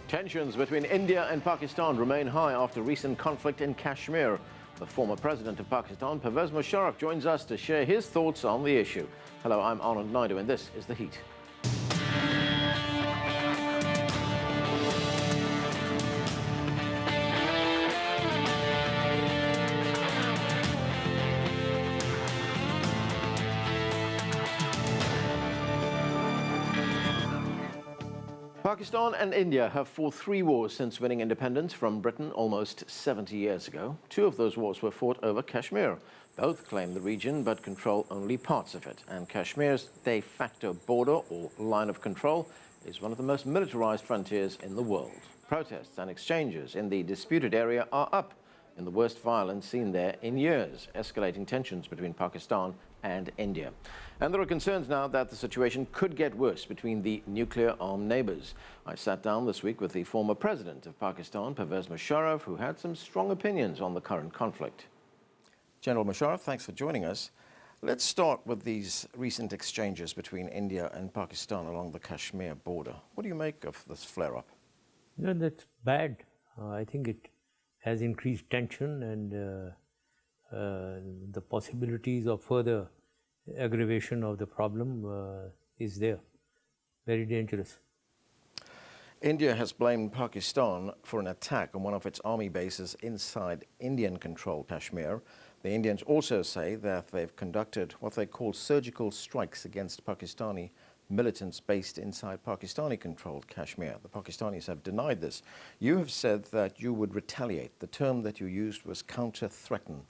Tensions between India and Pakistan remain high after recent conflict in Kashmir. The former president of Pakistan, Pervez Musharraf, joins us to share his thoughts on the issue. Hello, I'm Anand Naidoo, and this is The Heat. Pakistan and India have fought 3 wars since winning independence from Britain almost 70 years ago. 2 of those wars were fought over Kashmir. Both claim the region but control only parts of it. And Kashmir's de facto border or line of control is one of the most militarized frontiers in the world. Protests and exchanges in the disputed area are up in the worst violence seen there in years, escalating tensions between Pakistan and India. And there are concerns now that the situation could get worse between the nuclear-armed neighbors. I sat down this week with the former president of Pakistan, Pervez Musharraf, who had some strong opinions on the current conflict. General Musharraf, thanks for joining us. Let's start with these recent exchanges between India and Pakistan along the Kashmir border. What do you make of this flare-up? No, that's bad. I think it has increased tension and the possibilities of further aggravation of the problem is there. Very dangerous. India has blamed Pakistan for an attack on one of its army bases inside Indian-controlled Kashmir. The Indians also say that they've conducted what they call surgical strikes against Pakistani militants based inside Pakistani-controlled Kashmir. The Pakistanis have denied this. You have said that you would retaliate. The term that you used was counter-threaten.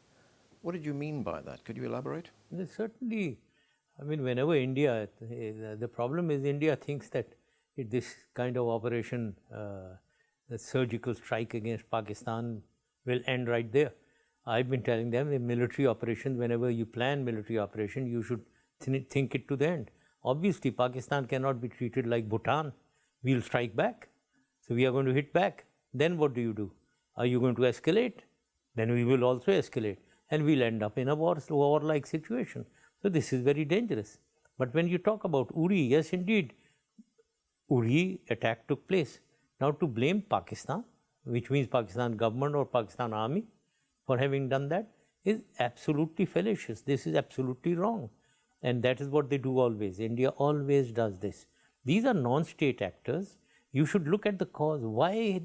What did you mean by that? Could you elaborate? Certainly, I mean, whenever India, the problem is India thinks that this kind of operation, the surgical strike against Pakistan will end right there. I've been telling them the military operations, whenever you plan military operation, you should think it to the end. Obviously, Pakistan cannot be treated like Bhutan. We'll strike back. So we are going to hit back. Then what do? Are you going to escalate? Then we will also escalate. And we'll end up in a war-like situation. So this is very dangerous. But when you talk about Uri, yes, indeed, Uri attack took place. Now to blame Pakistan, which means Pakistan government or Pakistan army, for having done that is absolutely fallacious. This is absolutely wrong. And that is what they do always. India always does this. These are non-state actors. You should look at the cause. Why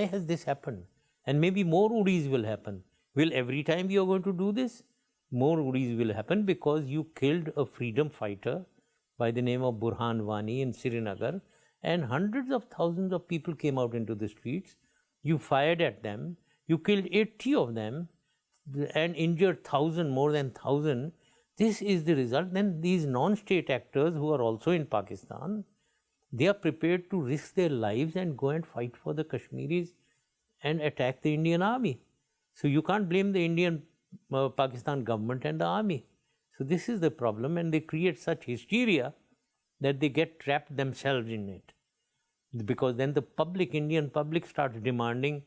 has this happened? And maybe more Uris will happen. Will every time you are going to do this? More Uris will happen because you killed a freedom fighter by the name of Burhan Wani in Srinagar, and hundreds of thousands of people came out into the streets. You fired at them. You killed 80 of them and injured more than 1,000. This is the result. Then these non-state actors who are also in Pakistan, they are prepared to risk their lives and go and fight for the Kashmiris and attack the Indian army. So you can't blame the Indian Pakistan government and the army. So this is the problem, and they create such hysteria that they get trapped themselves in it. Because then the Indian public starts demanding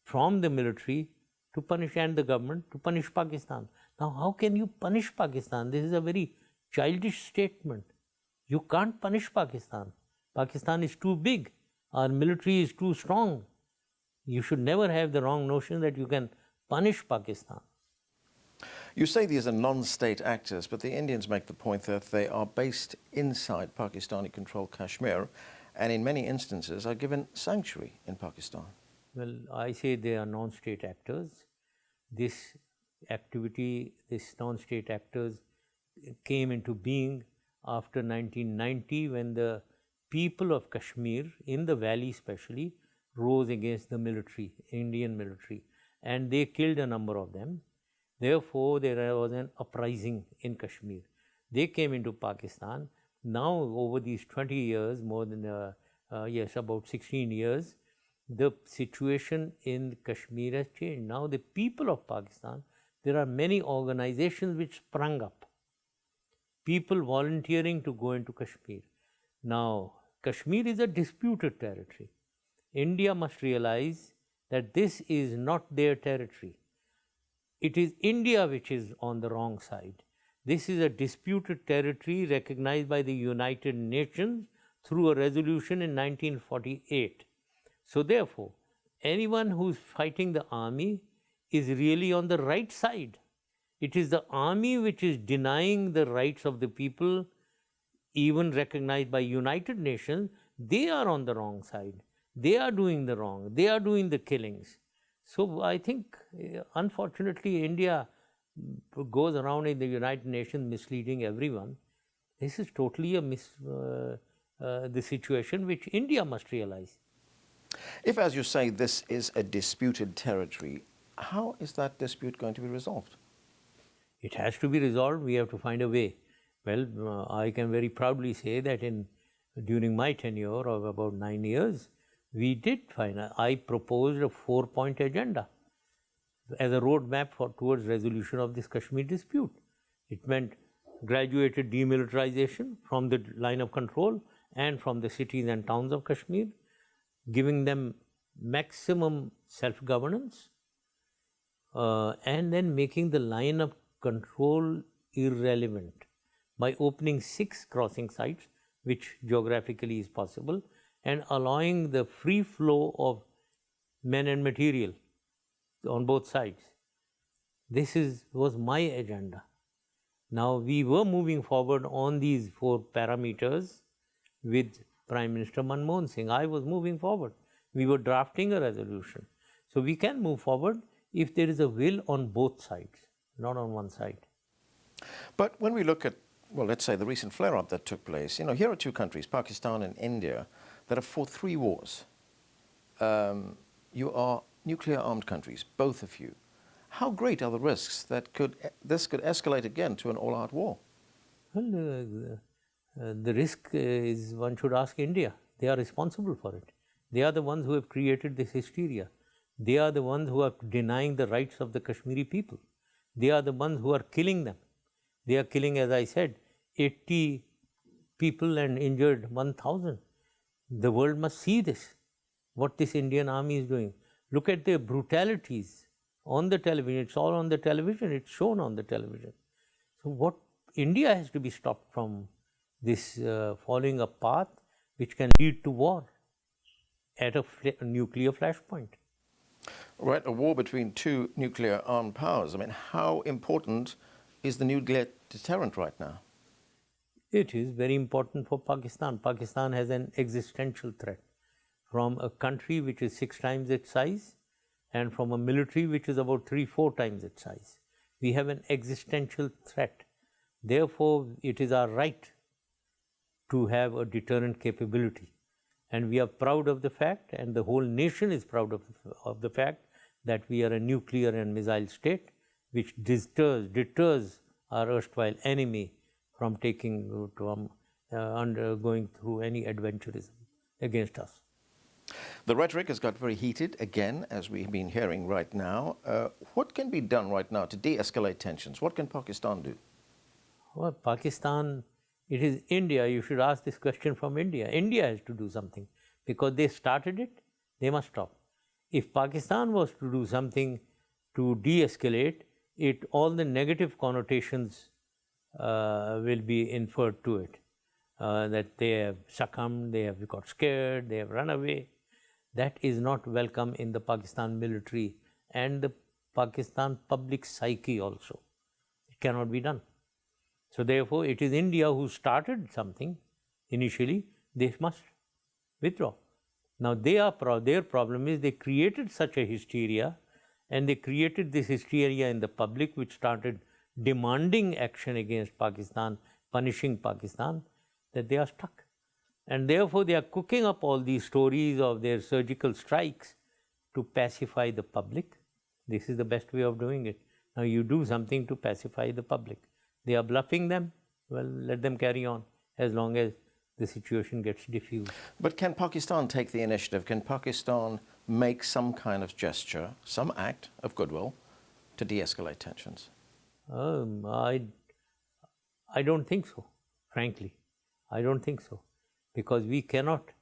from the military to punish and the government to punish Pakistan. Now, how can you punish Pakistan? This is a very childish statement. You can't punish Pakistan. Pakistan is too big. Our military is too strong. You should never have the wrong notion that you can punish Pakistan. You say these are non-state actors, but the Indians make the point that they are based inside Pakistani-controlled Kashmir and in many instances are given sanctuary in Pakistan. Well, I say they are non-state actors. This activity, these non-state actors came into being after 1990 when the people of Kashmir, in the valley especially, rose against the military, Indian military, and they killed a number of them. Therefore, there was an uprising in Kashmir. They came into Pakistan. Now, over these 20 years, more than, about 16 years, the situation in Kashmir has changed. Now, the people of Pakistan, there are many organizations which sprung up. People volunteering to go into Kashmir. Now, Kashmir is a disputed territory. India must realize that this is not their territory. It is India which is on the wrong side. This is a disputed territory recognized by the United Nations through a resolution in 1948. So therefore, anyone who's fighting the army is really on the right side. It is the army which is denying the rights of the people, even recognized by United Nations. They are on the wrong side. They are doing the wrong. They are doing the killings. So I think, unfortunately, India goes around in the United Nations misleading everyone. This is totally the situation which India must realize. If, as you say, this is a disputed territory, how is that dispute going to be resolved? It has to be resolved. We have to find a way. Well, I can very proudly say that during my tenure of about 9 years, we did I proposed a 4-point agenda as a roadmap towards resolution of this Kashmir dispute. It meant graduated demilitarization from the line of control and from the cities and towns of Kashmir, giving them maximum self-governance, and then making the line of control irrelevant by opening 6 crossing sites, which geographically is possible, and allowing the free flow of men and material on both sides. This was my agenda. Now, we were moving forward on these 4 parameters with Prime Minister Manmohan Singh. I was moving forward. We were drafting a resolution. So we can move forward if there is a will on both sides, not on one side. But when we look at, well, let's say the recent flare-up that took place, here are 2 countries, Pakistan and India, that have fought 3 wars. You are nuclear-armed countries, both of you. How great are the risks that this could escalate again to an all-out war? Well, the risk is, one should ask India. They are responsible for it. They are the ones who have created this hysteria. They are the ones who are denying the rights of the Kashmiri people. They are the ones who are killing them. They are killing, as I said, 80 people and injured 1,000. The world must see this, what this Indian army is doing. Look at the brutalities on the television. It's all on the television. It's shown on the television. So India has to be stopped from this following a path which can lead to war at a nuclear flashpoint. Right, a war between 2 nuclear-armed powers. I mean, how important is the nuclear deterrent right now? It is very important for Pakistan. Pakistan has an existential threat from a country which is 6 times its size and from a military which is about 3-4 times its size. We have an existential threat. Therefore, it is our right to have a deterrent capability. And we are proud of the fact, and the whole nation is proud of the fact, that we are a nuclear and missile state which deters our erstwhile enemy from undergoing through any adventurism against us. The rhetoric has got very heated again, as we've been hearing right now. What can be done right now to de-escalate tensions? What can Pakistan do? Well, Pakistan, it is India. You should ask this question from India. India has to do something because they started it, they must stop. If Pakistan was to do something to de-escalate it, all the negative connotations will be inferred to it. That they have succumbed, they have got scared, they have run away. That is not welcome in the Pakistan military and the Pakistan public psyche also. It cannot be done. So therefore, it is India who started something initially. They must withdraw. Now their problem is they created such a hysteria, and they created this hysteria in the public which started demanding action against Pakistan, punishing Pakistan, that they are stuck. And therefore, they are cooking up all these stories of their surgical strikes to pacify the public. This is the best way of doing it. Now you do something to pacify the public. They are bluffing them. Well, let them carry on as long as the situation gets diffused. But can Pakistan take the initiative? Can Pakistan make some kind of gesture, some act of goodwill to de-escalate tensions? I don't think so, frankly. I don't think so. Because we cannot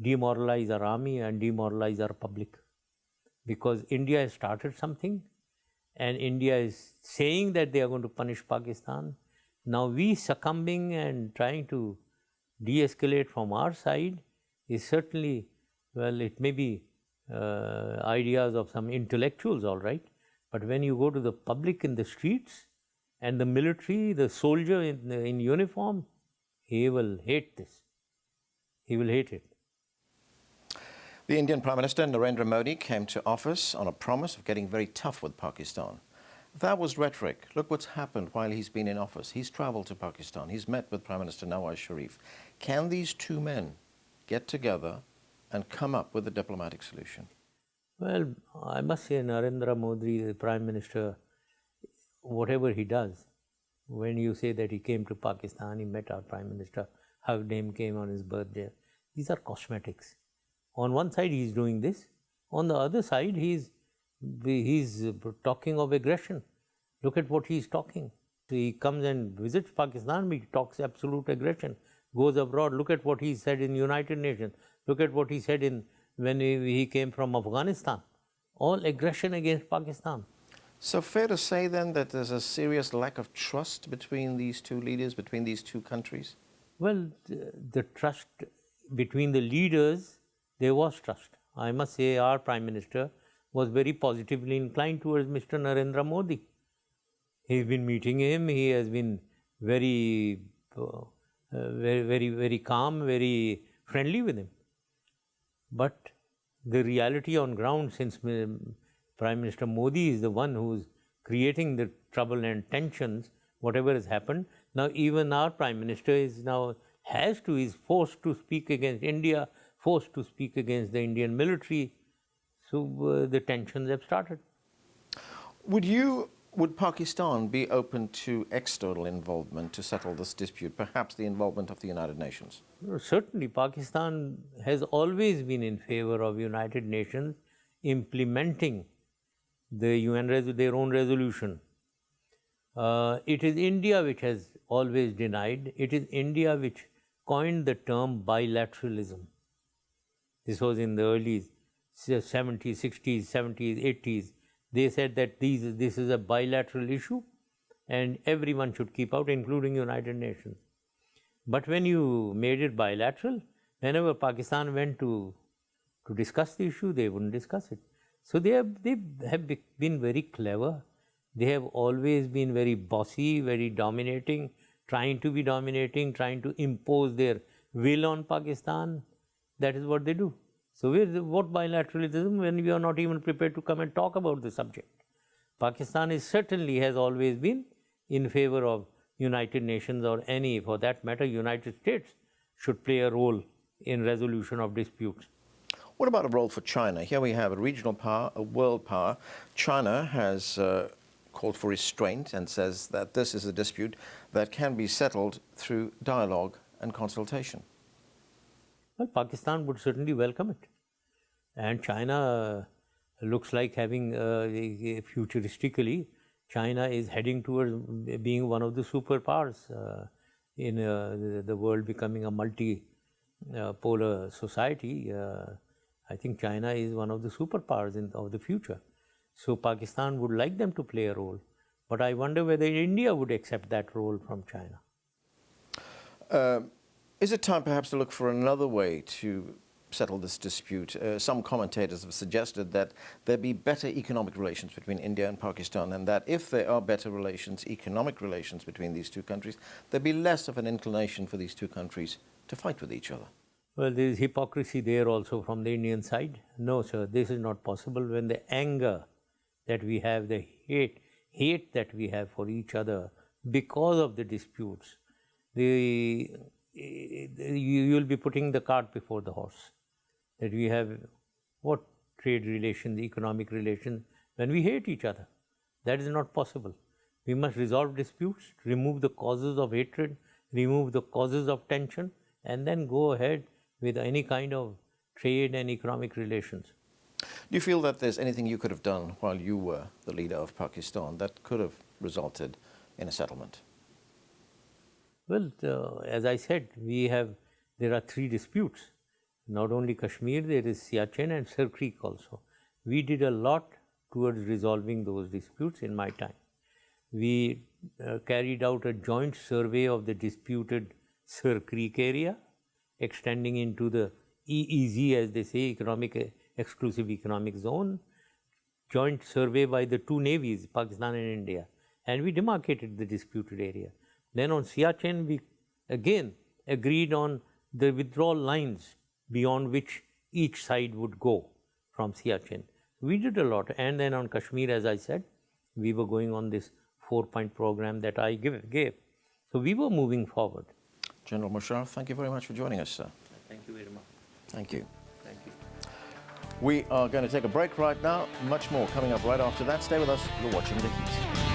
demoralize our army and demoralize our public. Because India has started something, and India is saying that they are going to punish Pakistan. Now we succumbing and trying to de-escalate from our side is certainly Well, it may be ideas of some intellectuals, all right, but when you go to the public in the streets and the military, the soldier in uniform, he will hate this. He will hate it. The Indian Prime Minister Narendra Modi came to office on a promise of getting very tough with Pakistan. That was rhetoric. Look what's happened while he's been in office. He's traveled to Pakistan. He's met with Prime Minister Nawaz Sharif. Can these two men get together and come up with a diplomatic solution? Well, I must say Narendra Modi, the Prime Minister, whatever he does, when you say that he came to Pakistan, he met our Prime Minister, hugged him, came on his birthday, these are cosmetics. On one side, he is doing this. On the other side, he's talking of aggression. Look at what he's talking. He comes and visits Pakistan, he talks absolute aggression, goes abroad. Look at what he said in United Nations. Look at what he said when he came from Afghanistan. All aggression against Pakistan. So fair to say then that there's a serious lack of trust between these two leaders, between these two countries? Well, the trust between the leaders, there was trust. I must say our Prime Minister was very positively inclined towards Mr. Narendra Modi. He's been meeting him. He has been very calm, very friendly with him. But the reality on ground, since Prime Minister Modi is the one who's creating the trouble and tensions, whatever has happened, now even our Prime Minister is forced to speak against India, forced to speak against the Indian military. So the tensions have started. Would Pakistan be open to external involvement to settle this dispute, perhaps the involvement of the United Nations? Certainly, Pakistan has always been in favor of United Nations implementing their own resolution. It is India which has always denied. It is India which coined the term bilateralism. This was in the early 70s, 60s, 70s, 80s. They said that this is a bilateral issue and everyone should keep out, including United Nations. But when you made it bilateral, whenever Pakistan went to discuss the issue, they wouldn't discuss it. So they have been very clever. They have always been very bossy, very dominating, trying to be dominating, trying to impose their will on Pakistan. That is what they do. So what bilateralism when we are not even prepared to come and talk about the subject? Pakistan certainly has always been in favor of United Nations, or any, for that matter, United States should play a role in resolution of disputes. What about a role for China? Here we have a regional power, a world power. China has called for restraint and says that this is a dispute that can be settled through dialogue and consultation. Well, Pakistan would certainly welcome it. And China looks like having, futuristically, China is heading towards being one of the superpowers in the world, becoming a multi-polar society. I think China is one of the superpowers of the future. So Pakistan would like them to play a role. But I wonder whether India would accept that role from China. Is it time perhaps to look for another way to settle this dispute? Some commentators have suggested that there be better economic relations between India and Pakistan, and that if there are better relations, economic relations between these two countries, there'd be less of an inclination for these two countries to fight with each other. Well, there is hypocrisy there also from the Indian side. No, sir, this is not possible. When the anger that we have, the hate that we have for each other because of the disputes, you will be putting the cart before the horse. That we have what trade relations, economic relations, when we hate each other. That is not possible. We must resolve disputes, remove the causes of hatred, remove the causes of tension, and then go ahead with any kind of trade and economic relations. Do you feel that there's anything you could have done while you were the leader of Pakistan that could have resulted in a settlement? Well, as I said, there are 3 disputes. Not only Kashmir, there is Siachen and Sir Creek also. We did a lot towards resolving those disputes in my time. We carried out a joint survey of the disputed Sir Creek area, extending into the EEZ, as they say, exclusive economic zone, joint survey by the two navies, Pakistan and India, and we demarcated the disputed area. Then on Siachen, we again agreed on the withdrawal lines beyond which each side would go from Siachen. We did a lot. And then on Kashmir, as I said, we were going on this 4-point program that I gave. So we were moving forward. General Musharraf, thank you very much for joining us, sir. Thank you very much. Thank you. Thank you. We are going to take a break right now. Much more coming up right after that. Stay with us. You're watching The Heat.